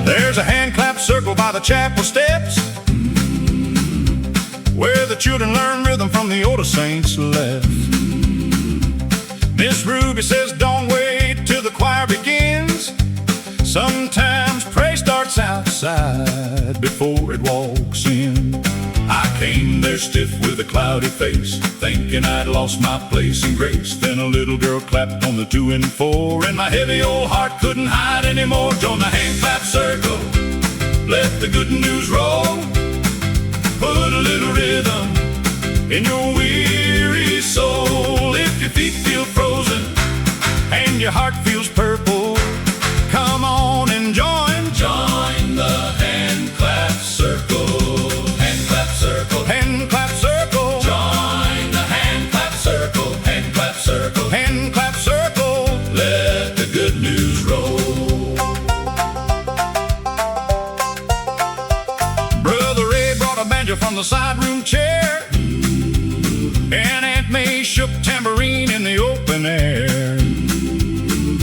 There's a hand clap circle by the chapel steps, where the children learn rhythm from the older saints left. Miss Ruby says don't wait till the choir begins. Sometimes praise starts outside before it walks in. I came there stiff with a cloudy face, thinking I'd lost my place in grace. Then a little girl clapped on the 2 and 4, and my heavy old heart couldn't hide anymore. Join the hand clap circle, let the good news roll. Put a little rhythm in your weary soul. If your feet feel frozen and your heart feels purple, come on and join the hand clap circle. Hand clap circle, hand clap circle. Join the hand clap circle, hand clap circle, hand clap circle. Let the good news roll. Brother Ray brought a banjo from the side room chair, and Aunt May shook tambourine in the open air.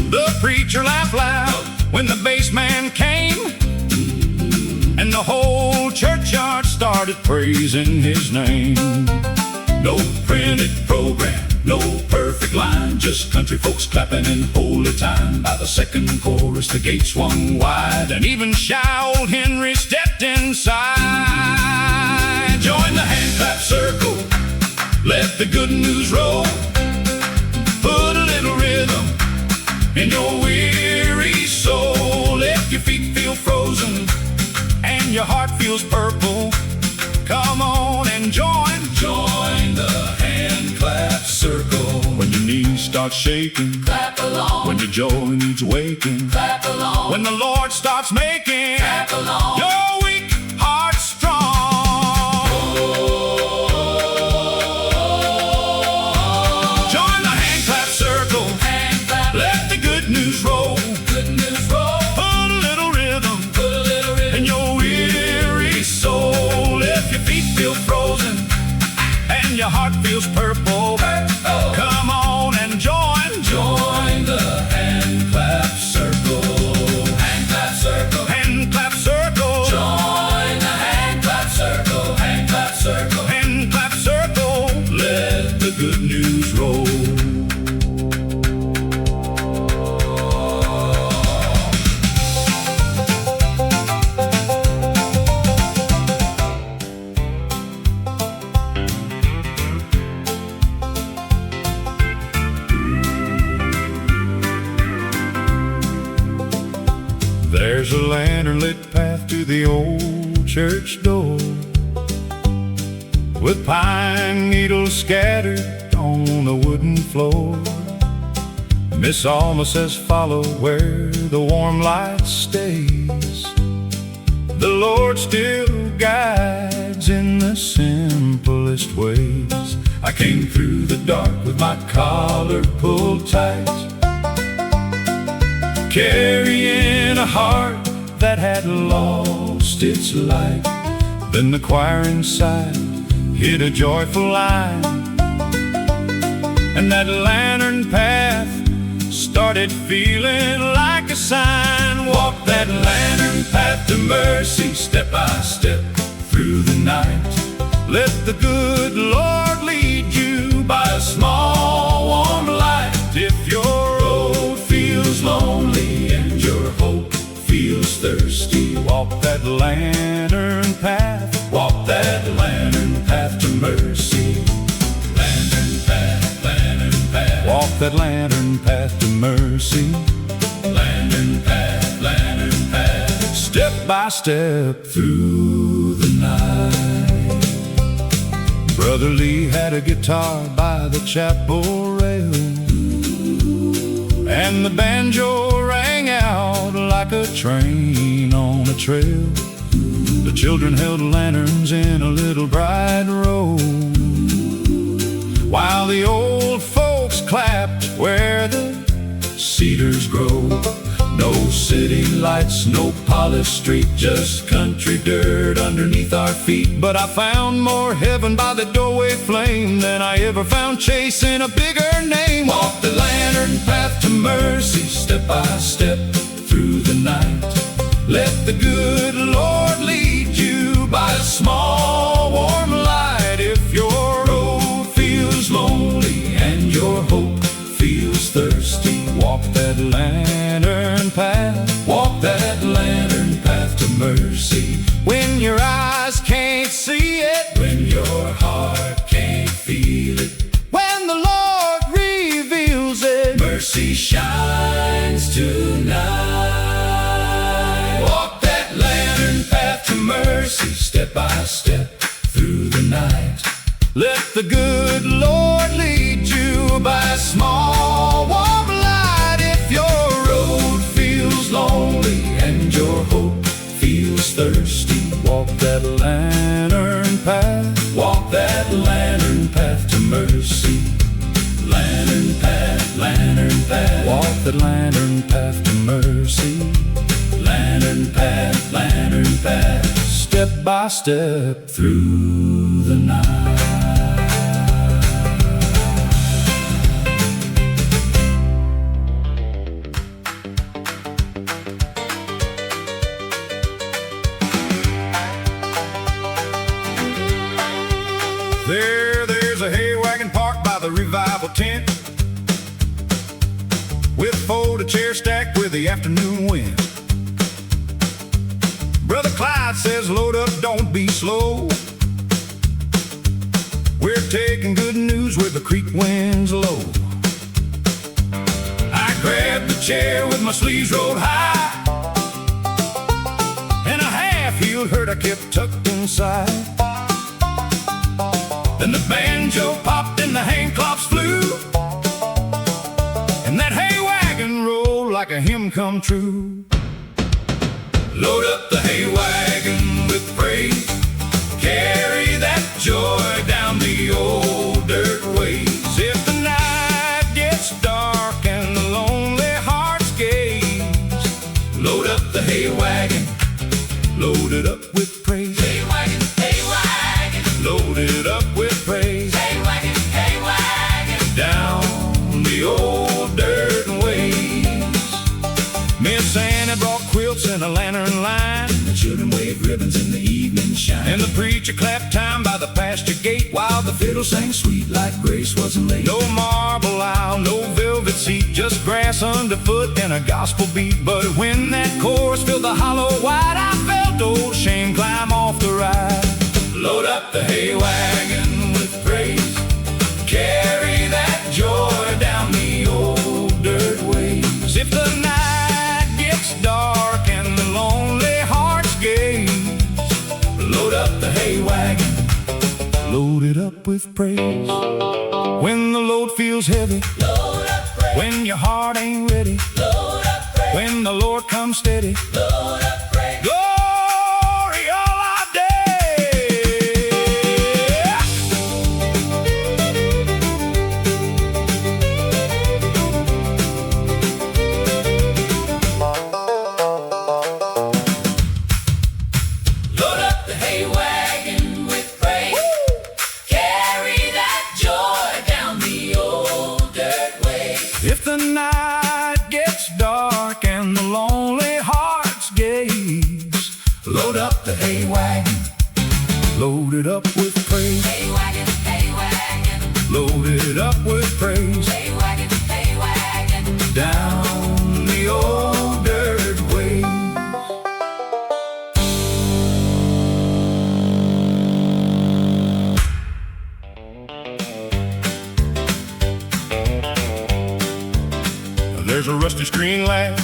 The preacher laughed loud when the bass man came, and the whole churchyard started praising his name. No printed program, no perfect line, just country folks clapping in holy time. By the second chorus the gate swung wide, and even shy old Henry stepped inside. Join the hand clap circle, let the good news roll. Put a little rhythm in your weary soul. If your feet feel frozen and your heart feels purple, come on and join the hand clap circle. When your knees start shaking, clap along. When your joy needs waking, clap along. When the Lord starts making, clap along. Your weak heart strong. Join the hand clap circle, hand clap. Let the good news roll. Good news roll. Put a little rhythm in your weary soul. If your feet feel frozen and your heart feels purple, come on and join the hand clap circle. Hand clap circle, hand clap circle. Join the hand clap circle, hand clap circle, hand clap circle. Let the good news roll. There's a lantern-lit path to the old church door, with pine needles scattered on the wooden floor. Miss Alma says follow where the warm light stays. The Lord still guides in the simplest ways. I came through the dark with my collar pulled tight, carrying a heart that had lost its light. Then the choir inside hit a joyful line, and that lantern path started feeling like a sign. Walk that lantern path to mercy, step by step through the night. Let the good Lord lead you by a small warm light. If your road feels lonely and your hope feels thirsty, walk that lantern path, walk that lantern path to mercy. Lantern path, walk that lantern path to mercy. Lantern path, step by step through the night. Brother Lee had a guitar by the chapel rail, and the banjo rang out like a train on a trail. The children held lanterns in a little bright row, while the old folks clapped where the cedars grow. No city lights, no polished street, just country dirt underneath our feet. But I found more heaven by the doorway flame than I ever found chasing a bigger name. Walk the lantern path to mercy, step by step through the night. Let the good Lord lead you by a small warm light. If your road feels lonely and your hope feels thirsty, walk that lantern path, walk that lantern path to mercy. When your eyes can't see it, when your heart can't feel it, when the Lord reveals it, mercy shines tonight. Walk that lantern path to mercy, step by step through the night. Let the good Lord lead you by a small warm light. If your road feels lonely and your hope feels thirsty, walk that lantern path, walk that lantern path to mercy. Lantern path, walk that lantern path to mercy. Lantern path, step by step through the night. There's a hay wagon parked by the revival tent, with folded chairs stacked with the afternoon wind. Brother Clyde says, load up, don't be slow. We're taking good news where the creek winds low. I grabbed the chair with my sleeves rolled high, and a half-heeled hurt I kept tucked inside. Then the banjo popped and the handclaps flew, and that hay wagon rolled like a hymn come true. Load up the hay wagon with praise, carry that joy down the old dirt ways. If the night gets dark and the lonely hearts gaze, load up the hay wagon, load it up with praise. Hay wagon, load it up with praise. Hay wagon, down the old dirt ways. Miss Annie brought quilts and a lantern line, and the children waved ribbons in the evening shine. And the preacher clapped time by the pasture gate, while the fiddle sang sweet like grace wasn't late. No marble aisle, no velvet seat, just grass underfoot and a gospel beat. But when that chorus filled the hollow wide, I felt old shame climb off the ride. Load up the hay wagon with praise, carry that joy down the old dirt ways. If the night gets dark and the lonely hearts gaze, load up the hay wagon, load it up with praise. When the load feels heavy, load up praise. When your heart ain't ready, load up praise. When the Lord comes steady, load up praise. Glory all our day. If the night gets dark and the lonely hearts gaze, load up the hay wagon, load it up with praise. Hay wagon, load it up with praise. Hay wagon, down the old dirt ways. There's a rusty screen latch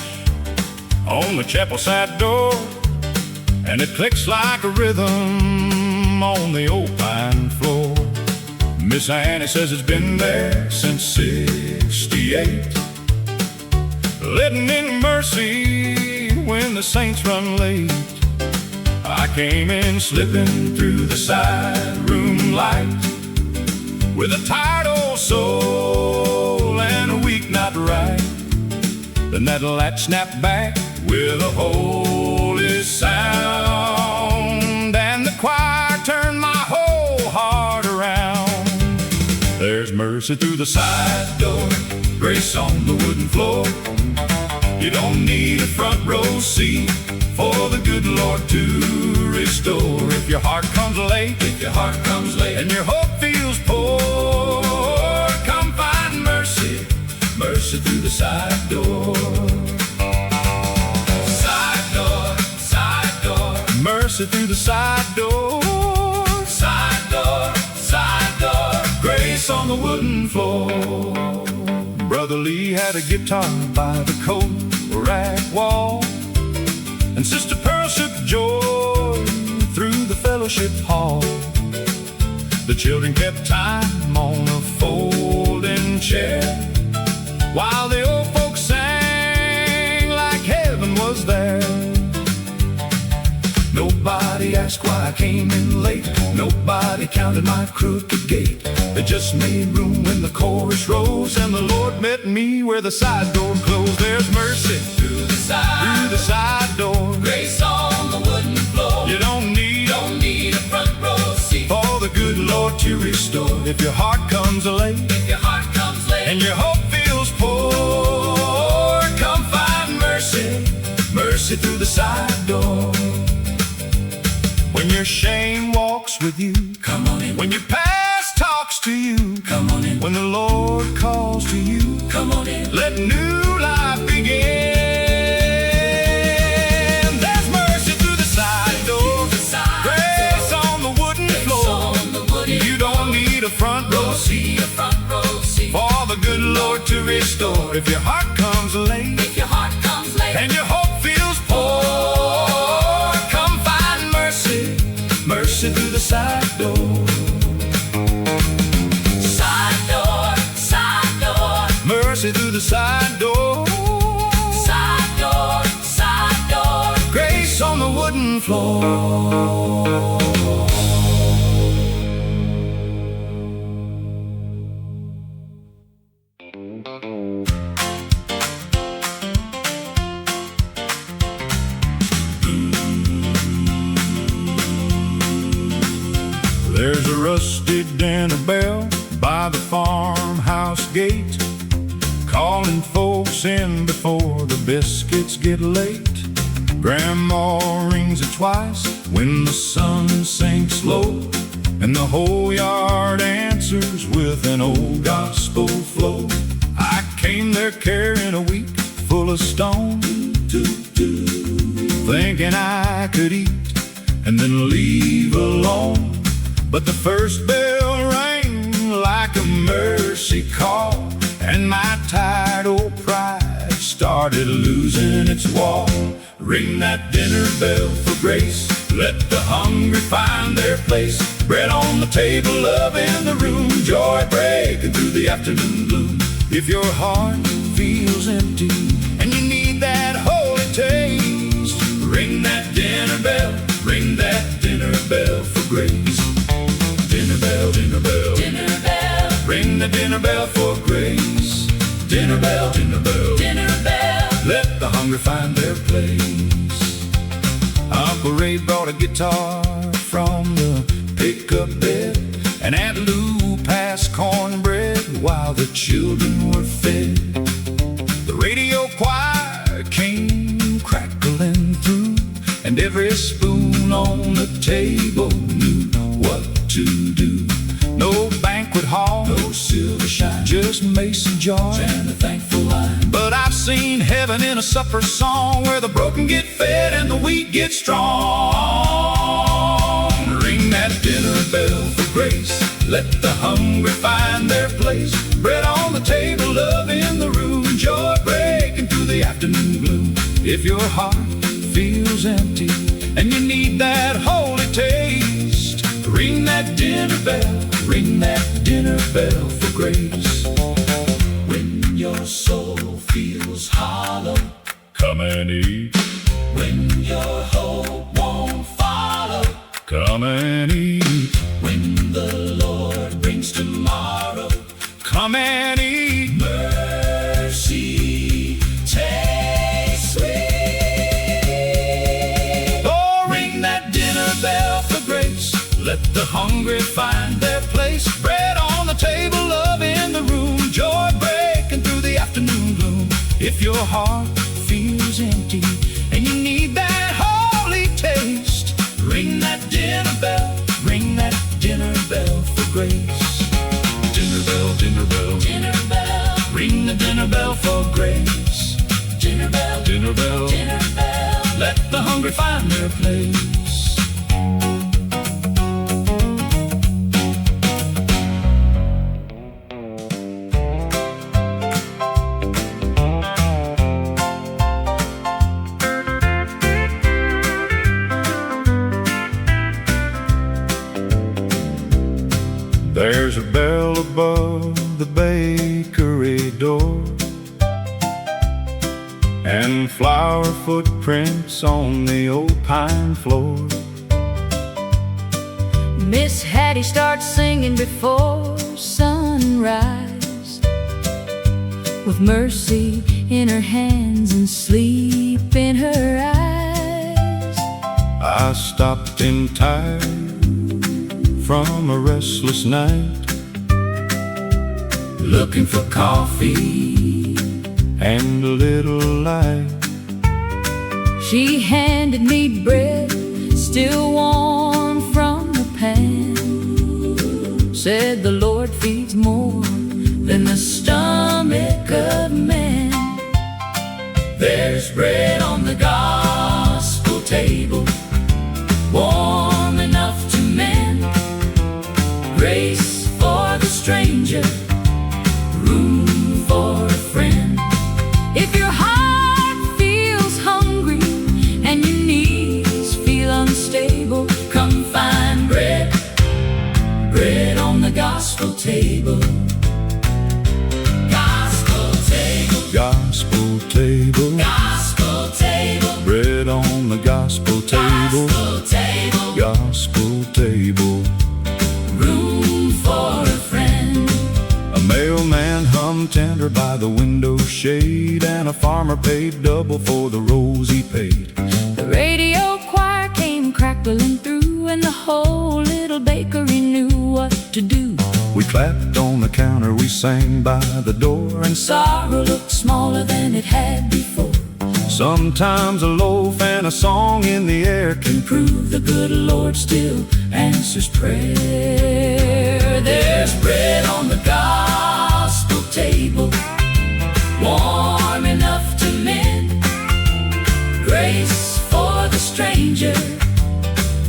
on the chapel side door, and it clicks like a rhythm on the old pine floor. Miss Annie says it's been there since '68, letting in mercy when the saints run late. I came in slipping through the side room light with a tired old soul and a week not right. Then that latch snapped back with a holy sound, and the choir turned my whole heart around. There's mercy through the side door, grace on the wooden floor. You don't need a front row seat for the good Lord to restore. If your heart comes late, and your hope feels poor, come find mercy, mercy through the side door. Side door, side door, mercy through the side door. Side door, side door, grace on the wooden floor. Brother Lee had a guitar by the coat rack wall, and Sister Pearl shook joy through the fellowship hall. The children kept time on a folding chair, while the old folks sang like heaven was there. Nobody asked why I came in late, nobody counted my crooked gait. They just made room when the chorus rose, and the Lord met me where the side door closed. There's mercy through the side door, grace on the wooden floor. You don't need a front row seat for the good Lord to restore. If your heart comes late, and your hope feels poor, come find mercy, mercy through the side door. When your shame walks with you, come on in. When your past talks to you, come on in. When the Lord calls to you, come on in. Let new life begin. There's mercy through the side door, grace on the wooden floor. You don't need a front row seat for the good Lord to restore. If your heart comes late, and your hope feels poor, come find mercy, mercy through the side door. Side door, side door, mercy through the side door. Side door, side door, grace on the wooden floor. There's a rusty dinner bell by the farmhouse gate, calling folks in before the biscuits get late. Grandma rings it twice when the sun sinks low, and the whole yard answers with an old gospel flow. I came there carrying a week full of stone, thinking I could eat and then leave alone. But the first bell rang like a mercy call, and my tired old pride started losing its wall. Ring that dinner bell for grace, let the hungry find their place. Bread on the table, love in the room, joy breaking through the afternoon gloom. If your heart feels empty and you need that holy taste, ring that dinner bell, ring that dinner bell for grace. Dinner bell, dinner bell, dinner bell, ring the dinner bell for grace. Dinner bell, dinner bell, dinner bell, let the hungry find their place. Uncle Ray brought a guitar from the pickup bed, and Aunt Lou passed cornbread while the children were fed. The radio choir came crackling through, and every spoon on the table knew what to do. No banquet hall, no silver shine, just mason jars and a thankful line. But I've seen heaven in a supper song, where the broken get fed and the weak get strong. Ring that dinner bell for grace, let the hungry find their place. Bread on the table, love in the room, joy breaking through the afternoon gloom. If your heart feels empty and you need that holy taste, ring that dinner bell, ring that dinner bell for grace. When your soul feels hollow, come and eat. When your hope won't follow, come and eat. When the Lord brings tomorrow, come and eat. Mercy tastes sweet. Let the hungry find their place. Bread on the table, love in the room, joy breaking through the afternoon gloom. If your heart feels empty and you need that holy taste, ring that dinner bell, ring that dinner bell for grace. Dinner bell, dinner bell, dinner bell, ring the dinner bell for grace. Dinner bell, dinner bell, dinner bell, let the hungry find their place. There's a bell above the bakery door, and flower footprints on the old pine floor. Miss Hattie starts singing before sunrise, with mercy in her hands and sleep in her eyes. I stopped in tired from a restless night, looking for coffee and a little light. She handed me bread, still warm from the pan. Said the Lord feeds more than the stomach of man. There's bread on the gospel table, warm enough to mend. Grace for the stranger, room for a friend. If your heart feels hungry and your knees feel unstable, come find bread, bread on the gospel table. Gospel table, Gospel table, gospel table, bread on the gospel table, gospel table, gospel table. room for a friend. A mailman hummed tender by the window shade, and a farmer paid double for the rose he paid. The radio choir came crackling through, and the whole little bakery knew what to do. We clapped on the counter, we sang by the door, and Sorrow looked smaller than it had before. sometimes a loaf and a song in the air can Prove the good Lord still answers prayer. There's bread on the gospel table, warm enough to mend. Grace for the stranger,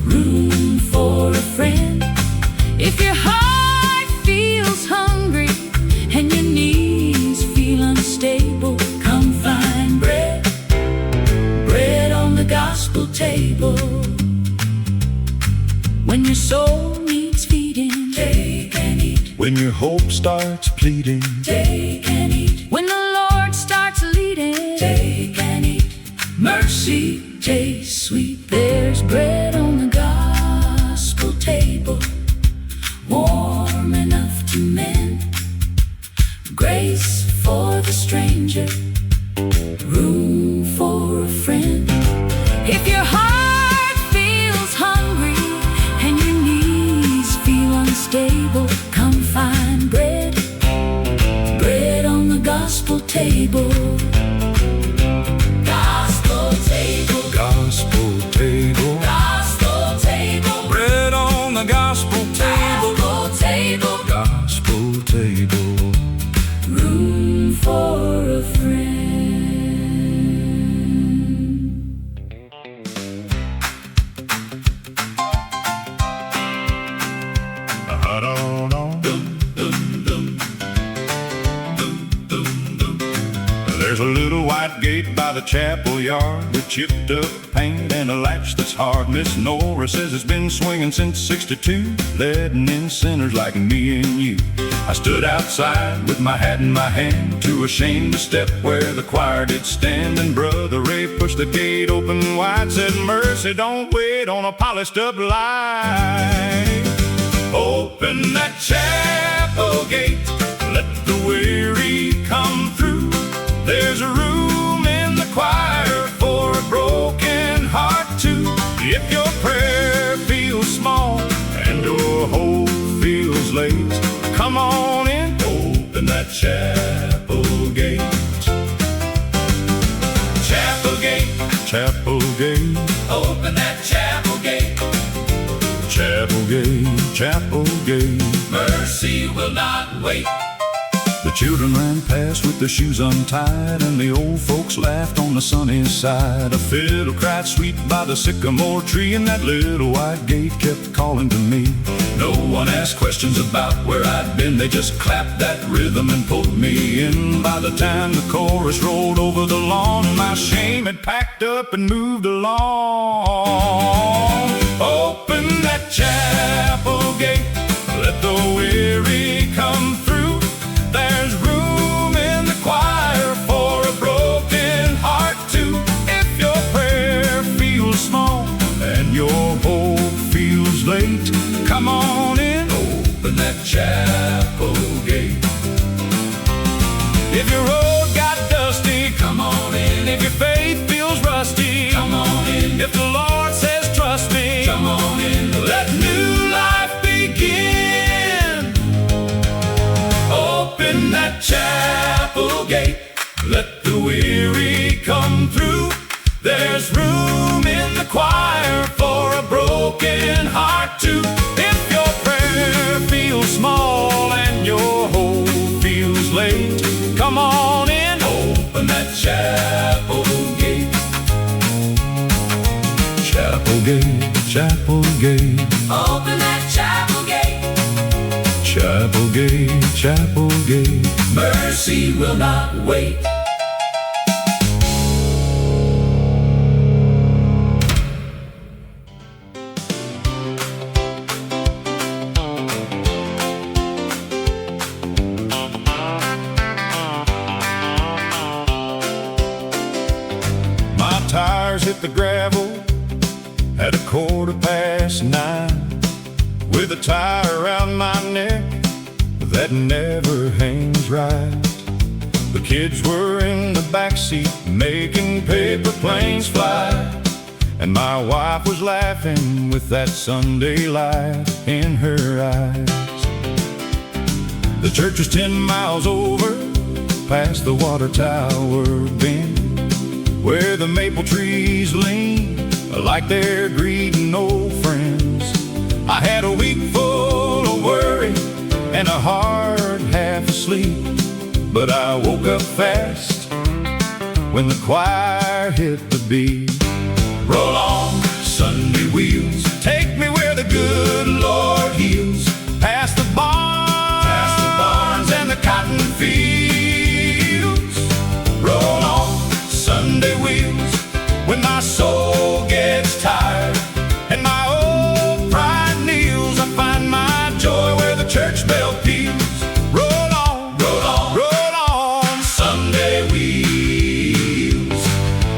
room for a friend. If your heart feels hungry and your knees feel unstable, come find bread, bread on the gospel table. When your soul needs feeding, take and eat. when your hope starts pleading. Take and eat. When the Lord starts leading, take and eat. Mercy tastes sweet. There's bread on the gospel table, warm enough to mend. Grace for the stranger, room for a friend. If your heart feels hungry and your knees feel unstable, come find bread, bread on the gospel table. Gospel table, Gospel table, gospel table, bread on the gospel table, gospel table, gospel table. room for a friend. I don't know. There's a little white gate by the chapel yard with chipped up paint and a latch that's hard. Miss Nora says it's been swinging since '62, letting in sinners like me and you. I stood outside with my hat in my hand, too ashamed to step where the choir did stand. And Brother Ray pushed the gate open wide, said, "Mercy, don't wait on a polished up light. Open that chapel gate, let the weary come through. There's a room in the choir for a broken heart too. If your prayer feels small and your hope feels late, come on in, open that chapel gate. Chapel gate, chapel gate, Open that chapel gate. chapel gate, chapel gate. Mercy will not wait. The children ran past with their shoes untied, and the old folks laughed on the sunny side. A fiddle cried sweet by the sycamore tree, and that little white gate kept calling to me. No one asked questions about where I'd been, they just clapped that rhythm and pulled me in. By the time the chorus rolled over the lawn, my shame had packed up and moved along. Open that chapel gate, let the weary come through. There's room in the choir for a broken heart too. If your prayer feels small and your hope feels late, come on in, open that chapel gate. If your road got dusty, come on in. If your faith feels rusty, come on in. If the Lord says trust me, come on in. Let new life begin. Open that chapel gate, let the weary come through. There's room in the choir for a broken heart too. If your prayer feels small and your hope feels late, come on in, open that chapel gate. Chapel gate, chapel gate, Open that chapel gate. chapel gate, chapel gate. Mercy will not wait. My tires hit the gravel at 9:15, with a tie around my neck that never hangs right. The kids were in the backseat making paper planes fly, and my wife was laughing with that Sunday light in her eyes. The church was 10 miles over, past the water tower bend, where the maple trees lean like they're greeting old friends. I had a week full of worry and a hard half asleep, but I woke up fast when the choir hit the beat. Roll on, Sunday wheels, take me where the good Lord heals, past the barns and the cotton fields. Roll on, Sunday wheels, when my soul gets tired and my old pride kneels, I find my joy where the church bell peals. Roll on, roll on, roll on, Sunday wheels.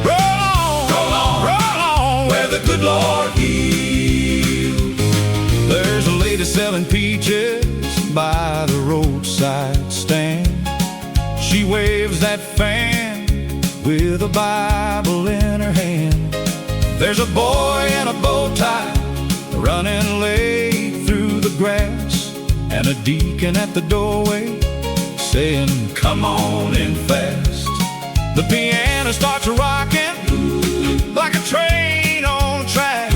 Roll on, roll on, roll on, where the good Lord heals. There's a lady selling peaches by the roadside stand. She waves that fan with a Bible in her hand. There's a boy in a bow tie running late through the grass, and a deacon at the doorway saying, come on in fast. The piano starts rocking like a train on track,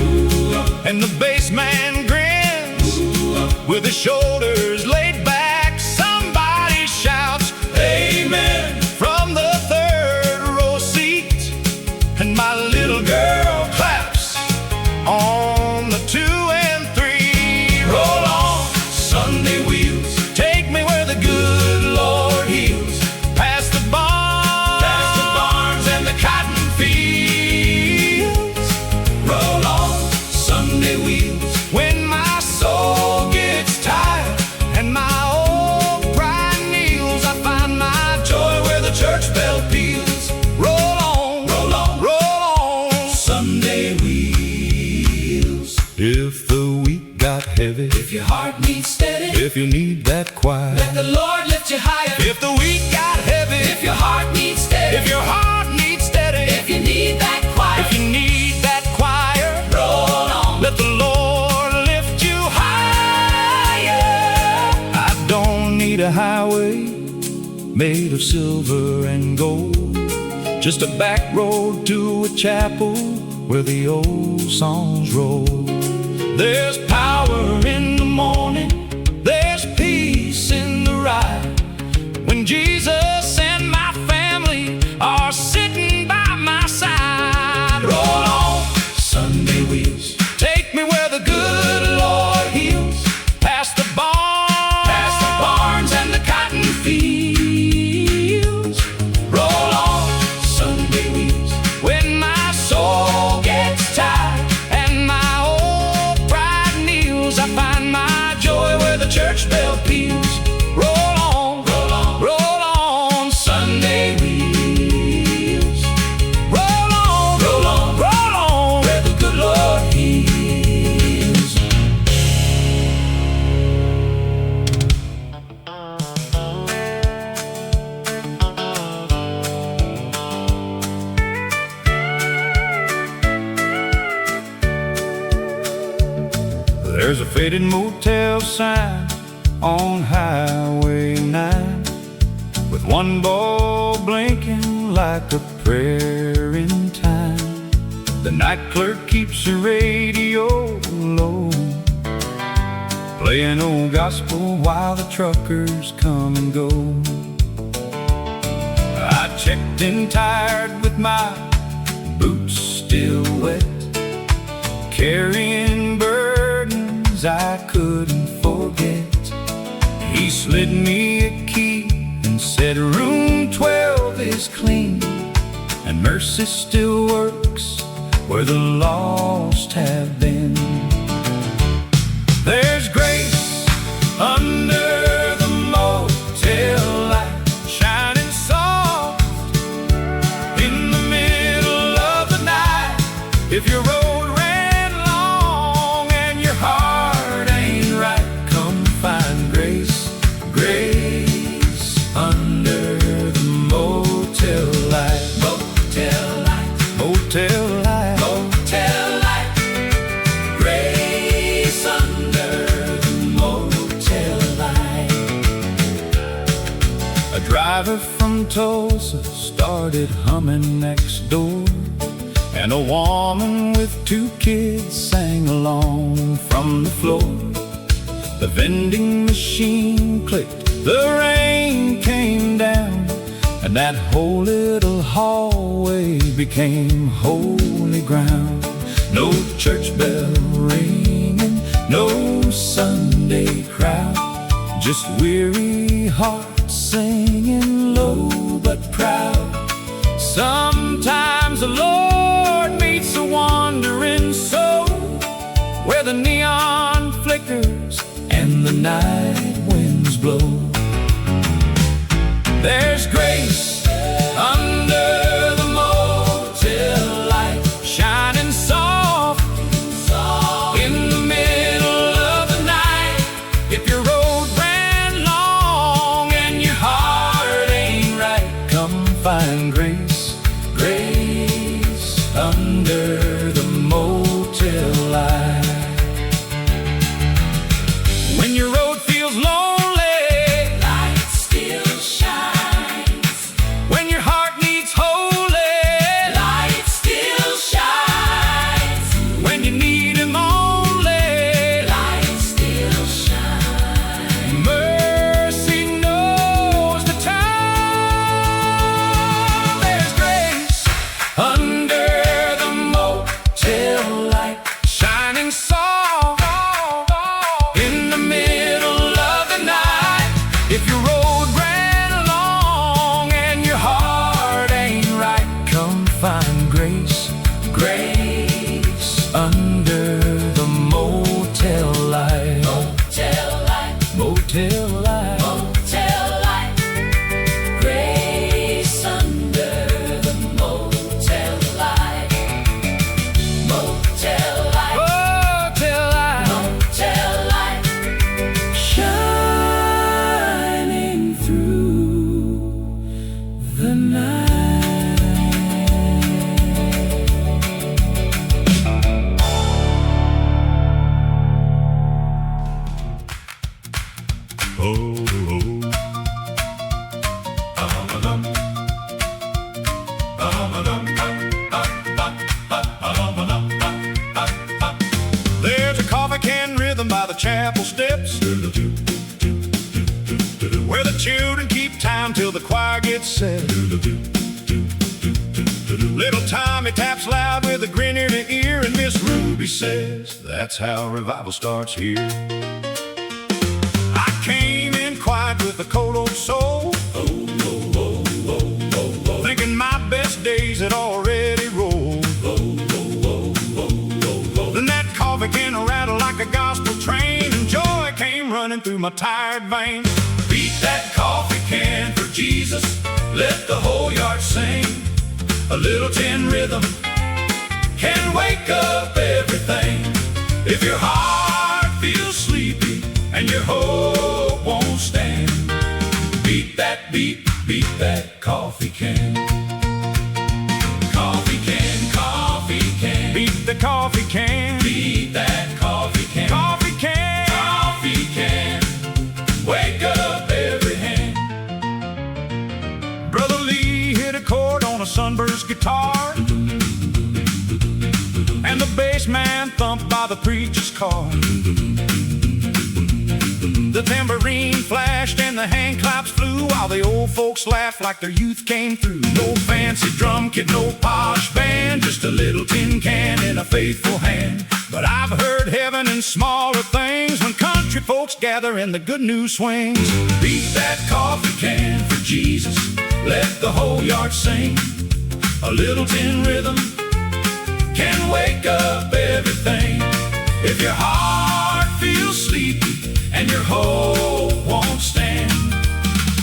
and the bass man grins with his shoulders laid back. Somebody shouts, amen, from the third row seat, and my little girl claps on the 2 and 3. Roll on, Sunday wheels, take me where the good Lord heals, past the barns and the cotton fields. Roll on, Sunday wheels, when my soul gets tired and my old pride kneels, I find my joy where the church bell peals. Roll on, roll on, roll on, Sunday wheels. If the week got heavy, If your heart needs steady, if you need that quiet, let the Lord lift you higher. if the week got heavy, If your heart needs steady, if your heart needs steady, if you need that quiet, if you need that choir, roll on. let the Lord lift you high. a highway made of silver and gold, just a back road to a chapel where the old songs roll. There's power in the morning, there's peace in the ride, when Jesus and my family are sitting by my side. Roll on, Sunday wheels, take me where the good Lord heals, past the barns and the cotton fields. Roll on, Sunday wheels, when my soul gets tired and my old pride kneels, I find my joy where the church bell peals. Roll on, roll on, roll on, Sunday wheels. Roll on, roll on, roll on, where the good Lord heals. There's a faded motel sign on Highway 9, with one bulb blinking like a prayer in time. The night clerk keeps the radio low, playing old gospel while the truckers come and go. I checked in tired with my boots still wet, carrying burdens I couldn't forget. He slid me a key and said room 12 is clean, and mercy still works where the lost have been. There's grace under the motel light, shining soft in the middle of the night. If your road ran long and your heart ain't right, come find grace, grace under the motel light. Motel light, motel light, motel light, grace under the motel light. A driver from Tulsa started humming next door, and a woman with 2 kids sang along from the floor. The vending machine clicked, the rain came down, and that whole little hallway became holy ground. No church bell ringing, no Sunday crowd, just weary hearts singing low but proud. Sometimes the Lord meets a wandering soul where the neon flickers and the night winds blow. There's grace under the motel light, shining soft in the middle of the night. If your road ran long and your heart ain't right, come find grace, grace under the motel light. When your road feels lonely, light still shines. When your heart needs holy, light still shines. When you need him only, light still shines. Mercy knows the time. There's grace under the motel light, shining soft in the middle of the night. If your road ran long and your heart ain't right, come find grace, grace under the motel light. Motel light, motel light, motel light, grace under the motel light. Motel light, motel light, motel light, shining through the night. Oh, oh. the chapel steps, where the children keep time till the choir gets set. Little Tommy taps loud with a grin ear to ear, and Miss Ruby says, that's how revival starts here. I came in quiet with a cold old soul, thinking my best days had already rolled. Then that coffee can rattled like a gospel train, and joy came running through my tired veins. Beat that coffee can for Jesus, let the whole yard sing. A little tin rhythm can wake up everything. If your heart feels sleepy and your hope won't stand, beat that beat, beat that coffee can. Coffee can, coffee can. Beat the coffee can. Beat that coffee can. Coffee can, coffee can. Wake up every hand. Brother Lee hit a chord on a sunburst guitar, and the bass man thumped by the preacher's car. The tambourine flashed and the handclaps flew, while the old folks laughed like their youth came through. No fancy drum kit, no posh band, just a little tin can in a faithful hand. But I've heard heaven in smaller things, when country folks gather and the good news swings. Beat that coffee can for Jesus, let the whole yard sing. A little tin rhythm can wake up everything. If your heart feels sleepy and your hope won't stand,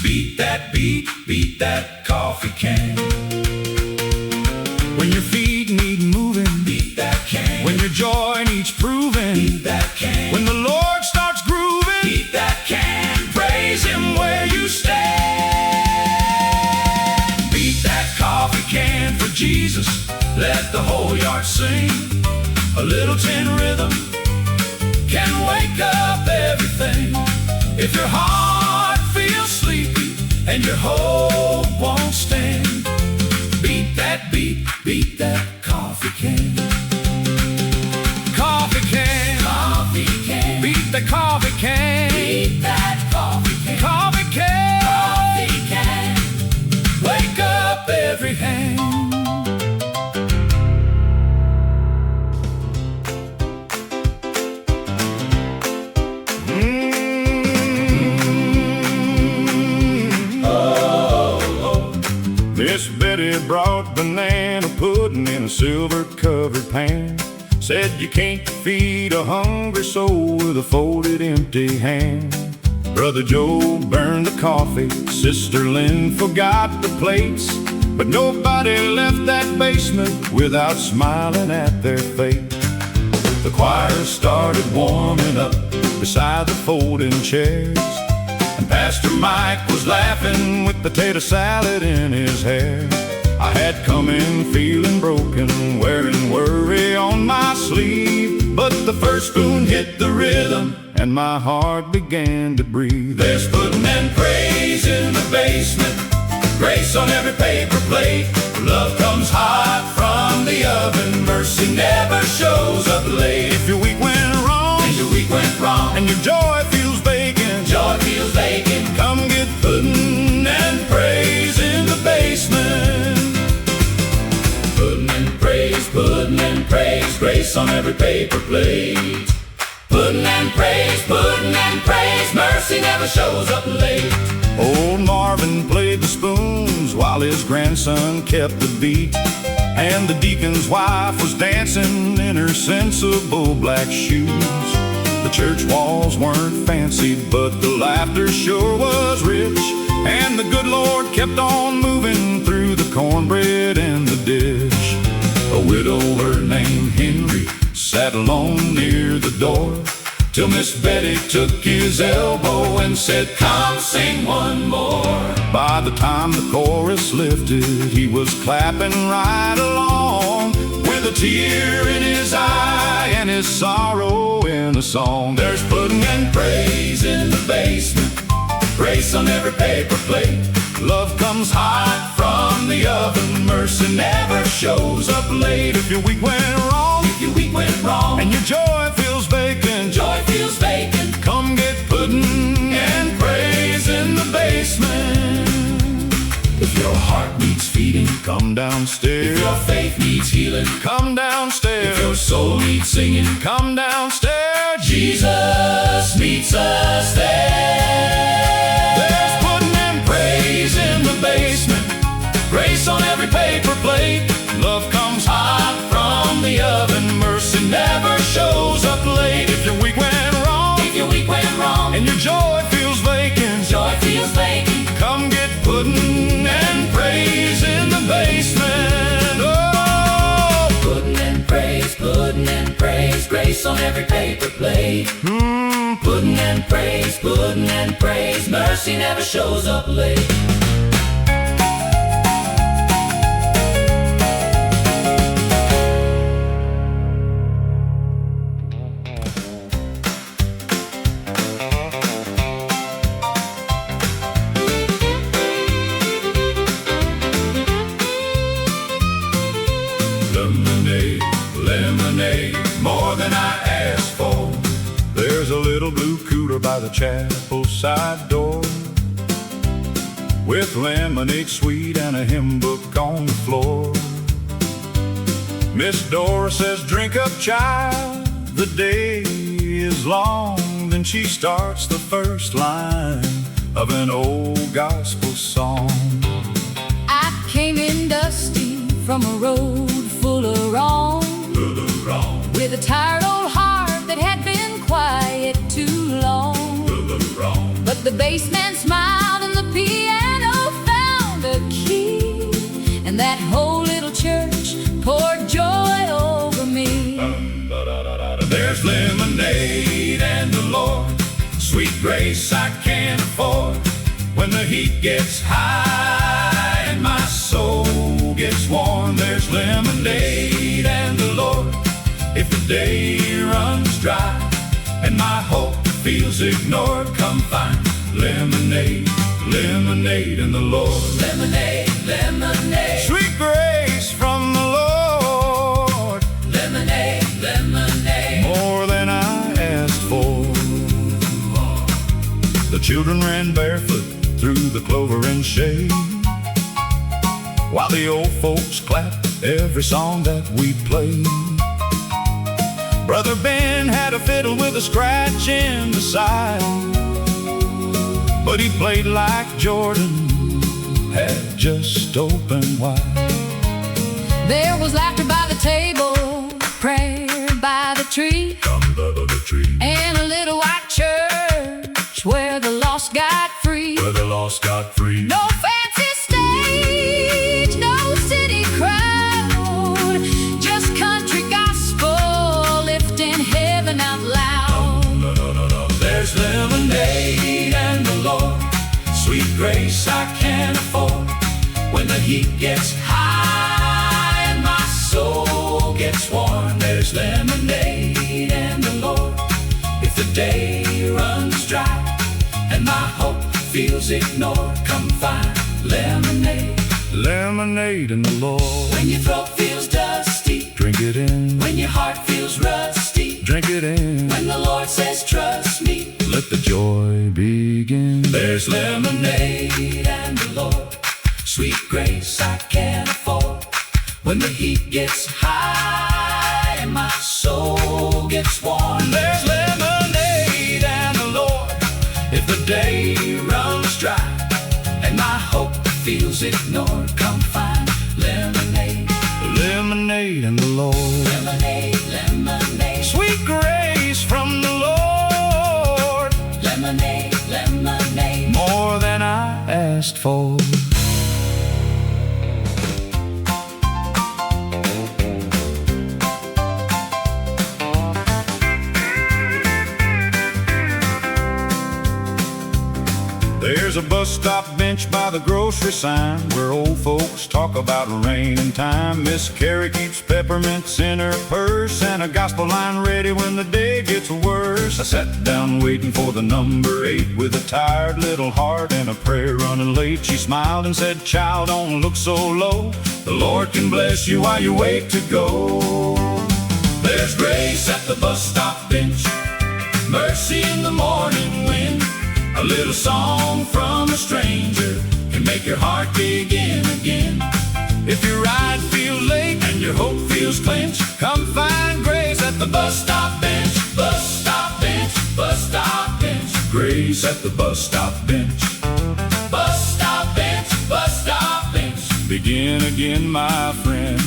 beat that beat, beat that coffee can. When your feet need moving, beat that can. When your joy needs proving, beat that can. When the Lord starts grooving, beat that can. Praise Him where you stand. Beat that coffee can for Jesus, let the whole yard sing. A little tin rhythm can wake up everything. If your heart feels sleepy and your hope won't stand, beat that beat, beat that coffee can. Coffee can, coffee can. Beat the coffee can. Beat that coffee can. Coffee can, coffee can. Wake up every hand. Miss Betty brought banana pudding in a silver-covered pan. Said you can't feed a hungry soul with a folded empty hand. Brother Joe burned the coffee, Sister Lynn forgot the plates, but nobody left that basement without smiling at their fate. The choir started warming up beside the folding chairs, and Pastor Mike was laughing with potato salad in his hair. I had come in feeling broken, wearing worry on my sleeve, but the first spoon hit the rhythm and my heart began to breathe. There's pudding and praise in the basement, grace on every paper plate. Love comes hot from the oven, mercy never shows up late. If your week went wrong, and your week went wrong, and your joy feels vacant, joy feels vacant, come get pudding and praise in the basement. Pudding and praise, grace on every paper plate. Pudding and praise, mercy never shows up late. Old Marvin played the spoons while his grandson kept the beat, and the deacon's wife was dancing in her sensible black shoes. The church walls weren't fancy, but the laughter sure was rich, and the good Lord kept on moving through the cornbread and the dish. A widower named Henry sat alone near the door, till Miss Betty took his elbow and said, come sing one more. By the time the chorus lifted, he was clapping right along, with a tear in his eye and his sorrow in a song. There's pudding and praise in the basement, grace on every paper plate. Love comes hot from the oven, mercy never shows up late. If your week went wrong, and your joy feels vacant, joy feels vacant, come downstairs. If your faith needs healing, Come downstairs. if your soul needs singing, Come downstairs. Jesus meets us there. There's pudding and praise in the basement, grace on every paper plate. Love comes hot from the oven, mercy never shows up late. If your week went wrong, If your week went wrong, and your joy feels vacant, joy feels vacant, come get pudding and praise in the basement. Oh, pudding and praise, grace on every paper plate. Pudding and praise, mercy never shows up late. lemonade, lemonade, more than I asked for. There's a little blue cooler by the chapel side door, with lemonade sweet and a hymn book on the floor. Miss Dora says, drink up, child, the day is long. Then she starts the first line of an old gospel song. I came in dusty from a road full of wrong, with a tired old heart that had been quiet too long. But the bassman smiled and the piano found a key, and that whole little church poured joy over me. There's lemonade and the Lord, sweet grace I can't afford. When the heat gets high and my soul gets warm, there's lemonade and the Lord. If the day runs dry and my hope feels ignored, come find lemonade, lemonade in the Lord. Lemonade, lemonade, Sweet grace from the Lord, lemonade, lemonade. more than I asked for. The children ran barefoot through the clover and shade, while the old folks clapped every song that we played. Brother Ben had a fiddle with a scratch in the side, but he played like Jordan had just opened wide. There was laughter by the table, prayer by the tree, Under the tree, and a little white church where the lost got free. where the lost got free. No fancy stage, no city crowd, just country gospel lifting heaven out loud. There's lemonade and the Lord, sweet grace I can't afford. When the heat gets high and my soul gets warm, there's lemonade and the Lord. If the day runs dry and my hope feels ignored, come find lemonade. Lemonade in the Lord, When your throat feels dusty, drink it in, when your heart feels rusty, drink it in. when the Lord says trust me, Let the joy begin. there's lemonade and the Lord, sweet grace I can't afford. When the heat gets high and my soul gets warm, There's lemonade and the Lord. if the day runs dry and my hope feels ignored, come find lemonade. Lemonade and the Lord, Lemonade, lemonade, sweet grace from the Lord, lemonade, lemonade. more than I asked for. There's a bus stop bench by the grocery sign where old folks talk about rain and time. Miss Carrie keeps peppermints in her purse and a gospel line ready when the day gets worse. I sat down waiting for the number 8 with a tired little heart and a prayer running late. She smiled and said, child, don't look so low. The Lord can bless you while you wait to go. There's grace at the bus stop bench, mercy in the morning wind. A little song from a stranger can make your heart begin again. If your ride feels late and your hope feels clinched, come find grace at the bus stop bench. Bus stop bench, bus stop bench. Grace at the bus stop bench. Bus stop bench, bus stop bench. Begin again, my friend.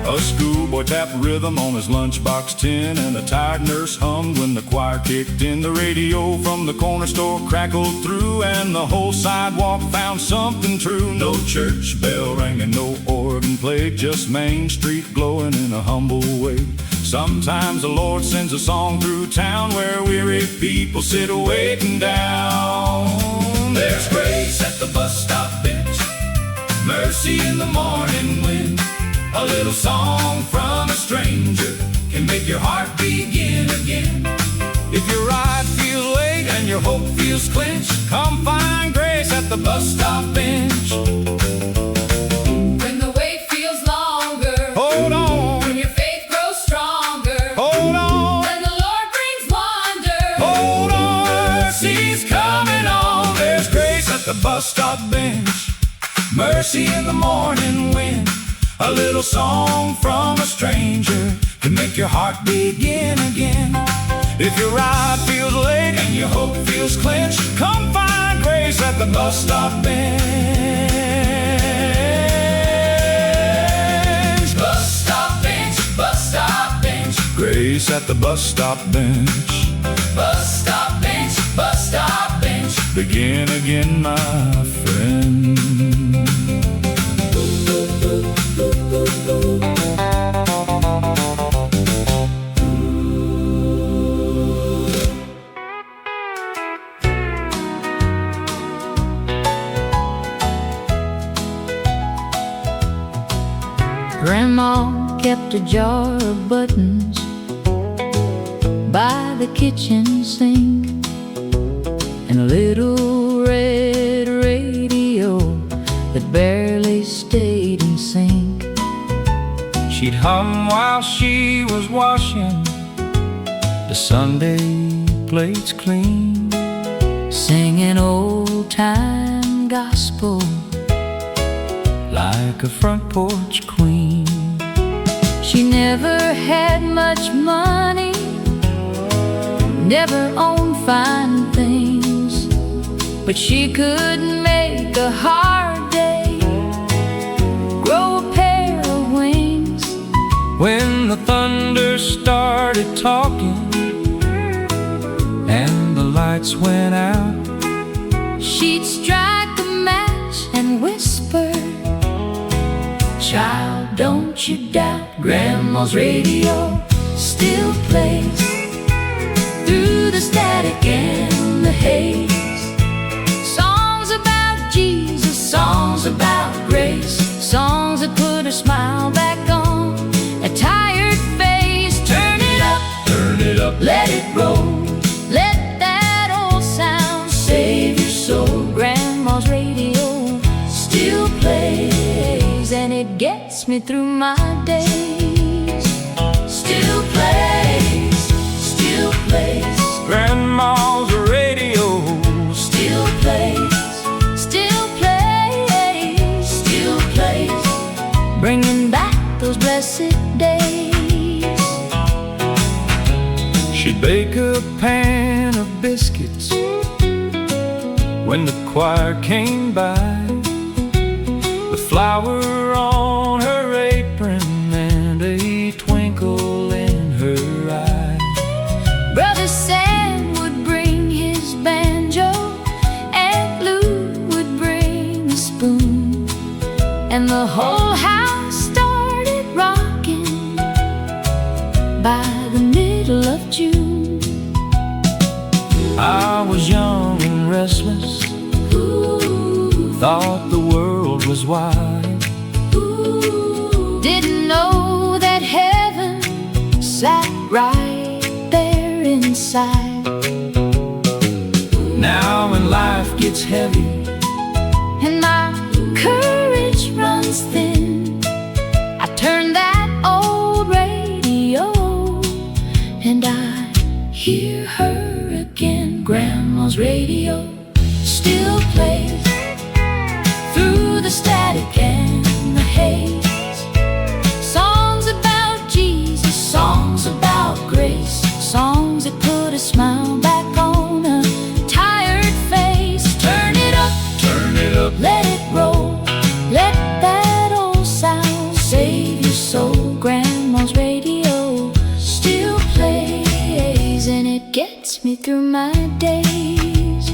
A schoolboy tapped rhythm on his lunchbox tin, and a tired nurse hummed when the choir kicked in. The radio from the corner store crackled through, and the whole sidewalk found something true. No church bell rang and no organ played, just Main Street glowing in a humble way. Sometimes the Lord sends a song through town where weary people sit waiting down. There's grace at the bus stop bench, mercy in the morning wind. A little song from a stranger can make your heart begin again. If your ride feels late and your hope feels clinched, come find grace at the bus stop bench. When the wait feels longer, Hold on. when your faith grows stronger, Hold on. when the Lord brings wonder, Hold on. Mercy's coming on. There's grace at the bus stop bench, mercy in the morning wind. A little song from a stranger can make your heart begin again. If your ride feels late and your hope feels clinched, come find grace at the bus stop bench. bus stop bench, bus stop bench, Grace at the bus stop bench. bus stop bench, bus stop bench. Begin again, my friend. Grandma kept a jar of buttons by the kitchen sink, and a little red radio that barely stayed in sync. She'd hum while she was washing the Sunday plates clean, Singing old-time gospel like a front porch queen. She never had much money, never owned fine things, but she could make a hard day grow a pair of wings. When the thunder started talking and the lights went out, She'd strike a match and whisper, "Child, don't you doubt, Grandma's radio still plays through the static and the haze. Songs about Jesus, songs about grace, songs that put a smile back on a tired face. Turn it up, let it roll, let that old sound save your soul. Grandma's radio still plays, and it gets me through my days. Still plays, still plays. Grandma's radio Still plays, still plays, still plays, bringing back those blessed days. She'd bake a pan of biscuits when the choir came by, the flower on her apron and a twinkle in her eye. Brother Sam would bring his banjo, Aunt Lou would bring a spoon, and the whole house started rocking by the middle of June. I was young and restless, thought the world was wide, Didn't know that heaven sat right there inside. now when life gets heavy And my courage runs thin, I turn that old radio and I hear her again. Grandma's radio still plays through the static through my days.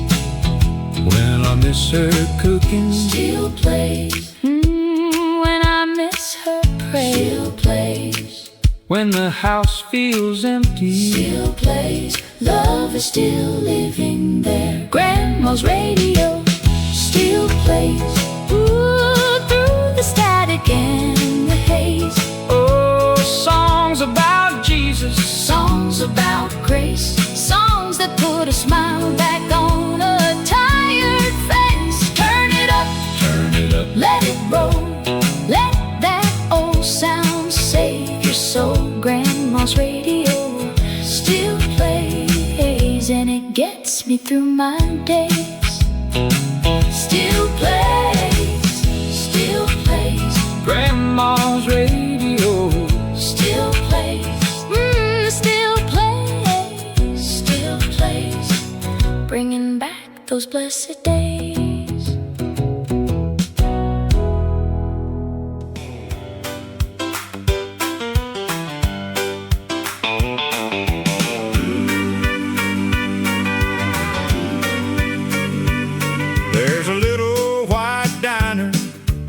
When I miss her cooking, Still plays. When I miss her praise, still plays. when the house feels empty, Still plays. Love is still living there. Grandma's radio still plays. Ooh, through the static and the haze. oh, songs about Jesus, Songs about grace. Songs that put a smile back on a tired face. Turn it up, let it roll. Let that old sound save your soul. Grandma's radio still plays, and it gets me through my days. Still plays, still plays. Grandma's radio. Still plays, still plays, still plays, bringing back those blessed days. There's a little white diner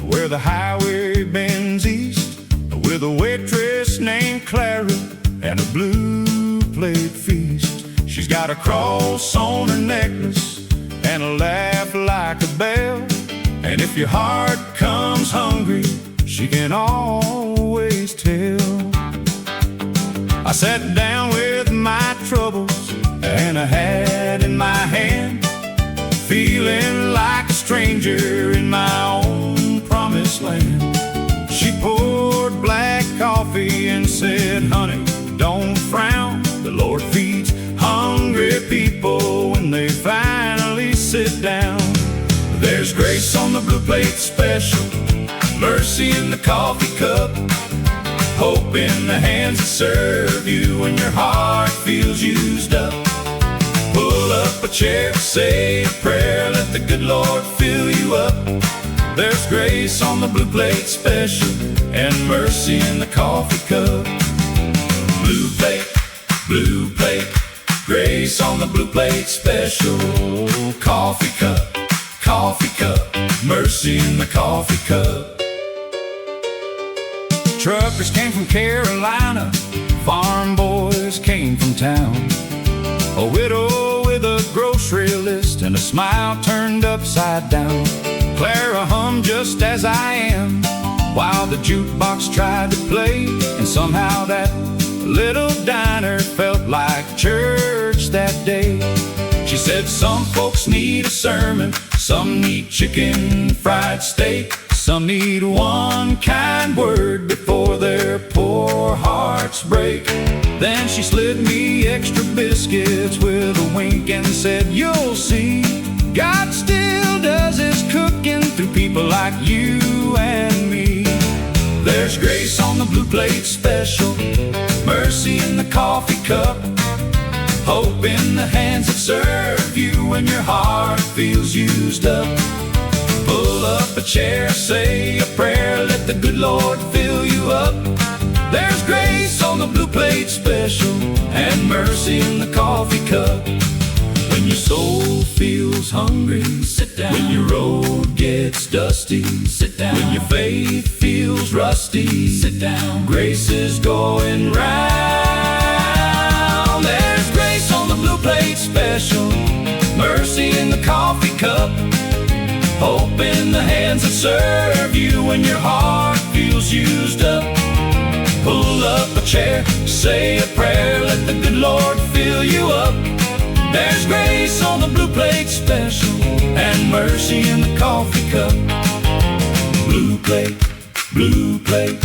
where the highway bends east, with a waitress named Clara and a blue plate feast. She's got a cross on her necklace and a laugh like a bell, and if your heart comes hungry, she can always tell. I sat down with my troubles and a hat in my hand, feeling like a stranger in my own promised land. She poured black coffee and said, honey, don't frown. The Lord feeds hungry people when they finally sit down. There's grace on the blue plate special, mercy in the coffee cup, hope in the hands that serve you when your heart feels used up. Pull up a chair, say a prayer, let the good Lord fill you up. There's grace on the blue plate special and mercy in the coffee cup. Blue plate, grace on the blue plate special. Coffee cup, mercy in the coffee cup. Truckers came from Carolina, farm boys came from town. A widow with a grocery list and a smile turned upside down. Clara hummed just as I am, while the jukebox tried to play, and somehow that little diner felt like church that day. She said some folks need a sermon, some need chicken fried steak, some need one kind word before their poor hearts break. Then she slid me extra biscuits with a wink and said, you'll see, God still does his cooking through people like you and me. There's grace on the blue plate special, mercy in the coffee cup, hope in the hands that serve you when your heart feels used up. Pull up a chair, say a prayer, let the good Lord fill you up. There's grace on the blue plate special and mercy in the coffee cup. When your soul feels hungry, sit down. When your road gets dusty, sit down. When your faith feels rusty, sit down. Grace is going round. There's grace on the blue plate special, mercy in the coffee cup, hope in the hands that serve you when your heart feels used up. Pull up a chair, say a prayer, let the good Lord fill you up. There's grace on the blue plate special and mercy in the coffee cup. Blue plate,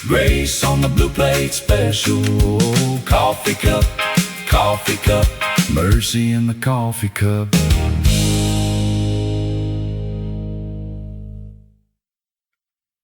grace on the blue plate special. Coffee cup, mercy in the coffee cup.